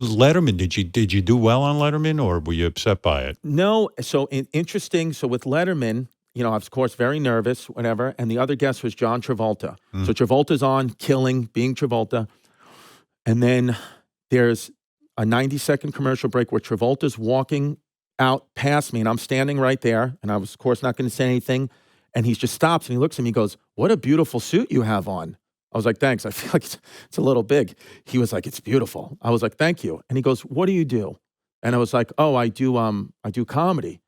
Letterman, did you do well on Letterman, or were you upset by it? No, so interesting. So with Letterman, I was, of course, very nervous, whatever. And the other guest was John Travolta. So Travolta's on, killing, being Travolta. And then there's a 90-second commercial break where Travolta's walking out past me, and I'm standing right there. And I was, of course, not going to say anything. And he just stops and he looks at me and goes, "What a beautiful suit you have on." I was like, "Thanks. I feel like it's a little big." He was like, "It's beautiful." I was like, "Thank you." And he goes, "What do you do?" And I was like, "Oh, I do comedy."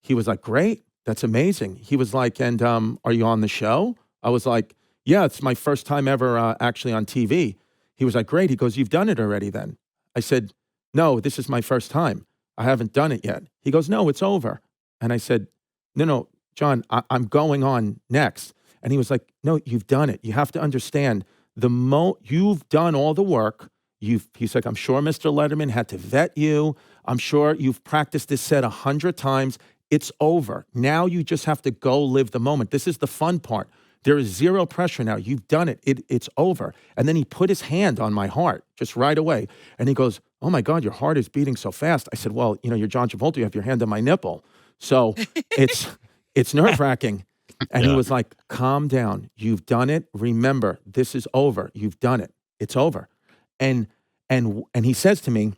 He was like, "Great. That's amazing." He was like, "And are you on the show?" I was like, "Yeah, it's my first time ever actually on TV." He was like, "Great." He goes, "You've done it already then?" I said, "No, this is my first time. I haven't done it yet." He goes, "No, it's over." And I said, No, John, I'm going on next." And he was like, "No, you've done it. You have to understand, you've done all the work. He's like, I'm sure Mr. Letterman had to vet you. I'm sure you've practiced this set 100 times. It's over. Now you just have to go live the moment. This is the fun part. There is zero pressure now. You've done it. It's over." And then he put his hand on my heart just right away. And he goes, "Oh my God, your heart is beating so fast." I said, "Well, you're John Travolta. You have your hand on my nipple. So it's nerve-wracking." And he was like, "Calm down. You've done it. Remember, this is over. You've done it. It's over." And he says to me,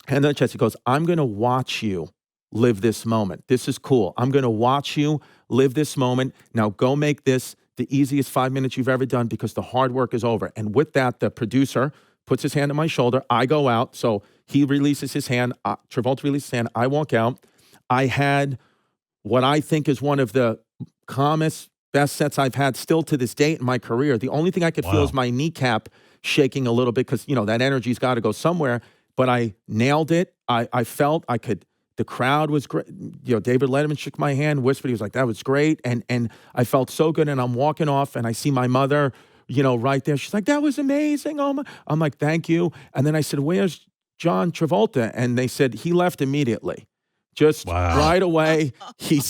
hand on the chest, he goes, "I'm going to watch you live this moment. This is cool. I'm going to watch you live this moment. Now go make this the easiest 5 minutes you've ever done because the hard work is over." And with that, the producer puts his hand on my shoulder. I go out. So he releases his hand. Travolta releases his hand. I walk out. I had what I think is one of the calmest, best sets I've had still to this date in my career. The only thing I could feel is my kneecap shaking a little bit because, that energy's got to go somewhere. But I nailed it. I felt I could. The crowd was great. David Letterman shook my hand, whispered. He was like, "That was great." And I felt so good. And I'm walking off and I see my mother, right there. She's like, "That was amazing." Oh my. I'm like, "Thank you." And then I said, "Where's John Travolta?" And they said, "He left immediately." Just right away.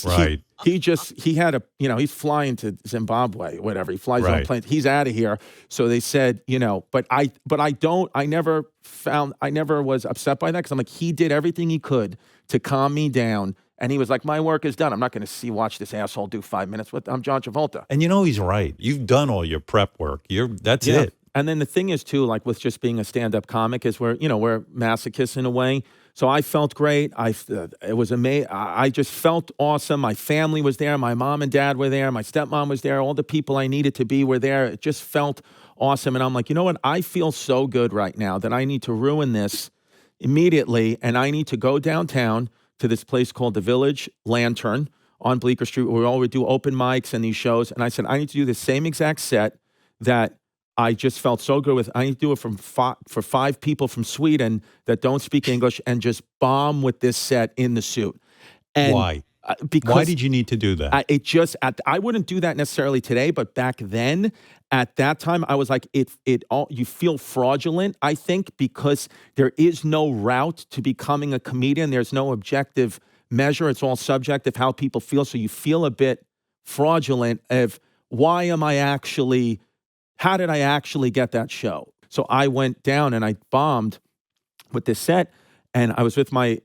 Right. He had he's flying to Zimbabwe, whatever. He flies on a plane. He's out of here. So they said, but I never was upset by that because I'm like, he did everything he could to calm me down. And he was like, "My work is done. I'm not going to watch this asshole do 5 minutes with, I'm John Travolta." And he's right. You've done all your prep work. That's it. And then the thing is too, like with just being a stand-up comic is we're masochists in a way. So I felt great. It was amazing. I just felt awesome. My family was there. My mom and dad were there. My stepmom was there. All the people I needed to be were there. It just felt awesome. And I'm like, you know what? I feel so good right now that I need to ruin this immediately. And I need to go downtown to this place called the Village Lantern on Bleecker Street, where we always do open mics and these shows. And I said, I need to do the same exact set that I just felt so good with. I need to do it for 5 people from Sweden that don't speak English and just bomb with this set in the suit. And why? Because why did you need to do that? I wouldn't do that necessarily today, but back then, at that time, I was like, you feel fraudulent, I think, because there is no route to becoming a comedian. There's no objective measure. It's all subjective how people feel. So you feel a bit fraudulent of how did I actually get that show? So I went down and I bombed with this set, and I was with my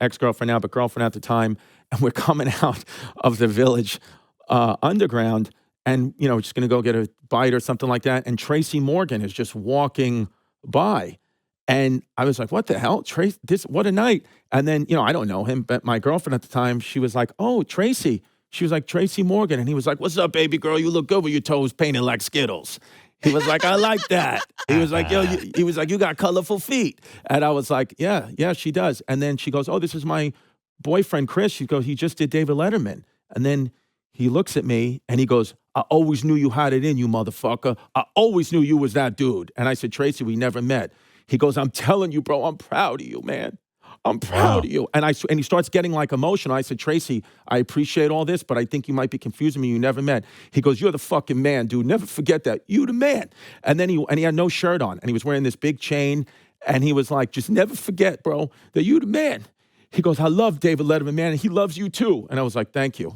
ex-girlfriend now, but girlfriend at the time, and we're coming out of the Village underground, and we're just going to go get a bite or something like that, and Tracy Morgan is just walking by, and I was like, "What the hell, Tracy? What a night!" And then I don't know him, but my girlfriend at the time, she was like, "Oh, Tracy." She was like, "Tracy Morgan." And he was like, "What's up, baby girl? You look good with your toes painted like Skittles." He was like, "I like that." He was like, "You got colorful feet." And I was like, yeah, she does. And then she goes, "Oh, this is my boyfriend, Chris." She goes, "He just did David Letterman." And then he looks at me and he goes, "I always knew you had it in you, motherfucker. I always knew you was that dude." And I said, "Tracy, we never met." He goes, "I'm telling you, bro, I'm proud of you, man. I'm proud of you." And he starts getting like emotional. I said, "Tracy, I appreciate all this, but I think you might be confusing me. You never met." He goes, "You're the fucking man, dude. Never forget that. You the man." And then he had no shirt on, and he was wearing this big chain, and he was like, "Just never forget, bro, that you the man." He goes, "I love David Letterman, man, and he loves you too." And I was like, "Thank you."